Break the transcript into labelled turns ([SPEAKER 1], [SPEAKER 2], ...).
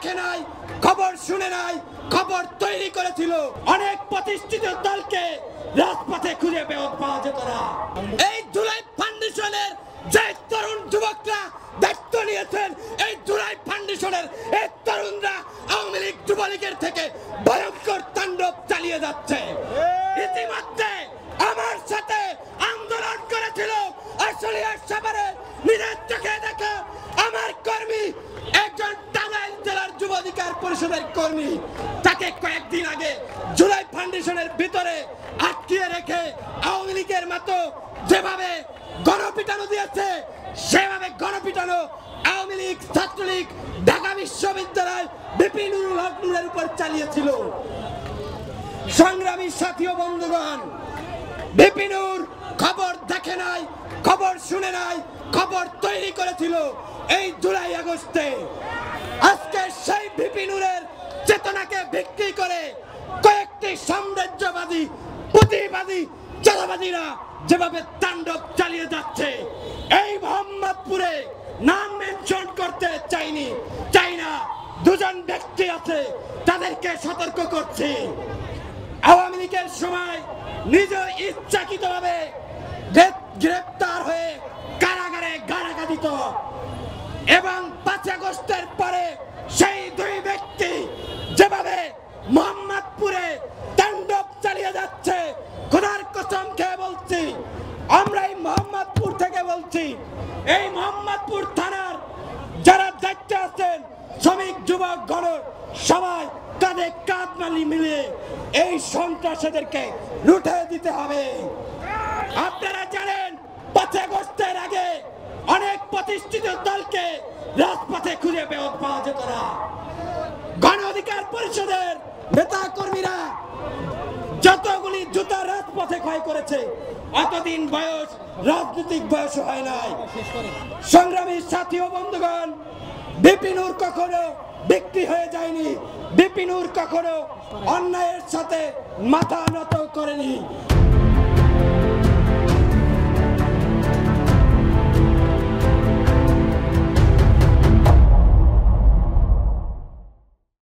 [SPEAKER 1] দেখে নাই, খবর শুনে নাই, খবর তৈরি করেছিল। অনেক প্রতিষ্ঠিত দলকে রাজপথে খুঁজে পাওয়া যেত না। এই জুলাই ফাউন্ডেশনের যে তরুণ যুবকরা দায়িত্ব নিয়েছেন, এই জুলাই ফাউন্ডেশনের এই তরুণরা আওয়ামী লীগ যুবলীগের থেকে ভয়ঙ্কর তাণ্ডব চালিয়ে যাচ্ছে। ইতিমধ্যে আমার সাথে আন্দোলন করেছিল আসলে নিজের চোখে দেখা আমার কর্মী, একজন টাঙ্গাইল জেলার যুব অধিকার পরিষদের কর্মী, তাকে কয়েকদিন আগে জুলাই ফাউন্ডেশনের ভিতরে আটকিয়ে রেখে আওয়ামী লীগের মতো যেভাবে গণপিটানো দিয়েছে, সেভাবে গণপিটানো আওয়ামী লীগ, ছাত্রলীগ, ঢাকা বিশ্ববিদ্যালয় বিপিনুরুল হক নূরের উপর চালিয়েছিল। সংগ্রামী সাথী ও বন্ধুগণ, বিপিনুর খবর দেখে নাই, খবর শুনে নাই, খবর তৈরি করেছিল এই জুলাই আগস্টে। আজকে সেই বিপিনুরের চেতনাকে বিক্রি করে কয়েকটি সাম্রাজ্যবাদী, পুঁজিবাদী, চাঁদাবাদীরা যেভাবে তাণ্ডব চালিয়ে যাচ্ছে, এই মোহাম্মদপুরে নাম মেনশন করতে চাই না, দুজন ব্যক্তি আছে, তাদেরকে সতর্ক করছি। আওয়ামী লীগের সময় নিজ ইচ্ছাকৃতভাবে গ্রেপ্তার হয়ে কারাগারে গাড়াগা দিত এবং 5 আগস্টের পরে সেই দুই ব্যক্তি যেভাবে মোহাম্মদপুরে তাণ্ডব চালিয়ে যাচ্ছে, খোদার কসম খেয়ে বলছি, আমরা এই মোহাম্মদপুর থেকে বলছি, এই মোহাম্মদপুর থানার যারা দায়িত্বে আছেন, শ্রমিক, যুবক, গণ সবাই কাঁধে কাঁধ মিলিয়ে এই সন্ত্রাসীদেরকে রুখে দিতে হবে। আপনারা জানেন 5 আগস্টের আগে অনেক প্রতিষ্ঠিত দলকে রাজপথে খুঁজে পাওয়া যেত না। গণ অধিকার পরিষদের নেতা কর্মীরা যতগুলি জুতা রাজপথে ক্ষয় করেছে, অতদিন বয়স রাজনৈতিক বয়স হয় নাই। সংগ্রামী সাথী ও বন্ধুগণ, বিপিনুর কখনো বিক্রি হয়ে যায়নি, বিপিনুর কখনো অন্যায়ের সাথে মাথা নত করেনি।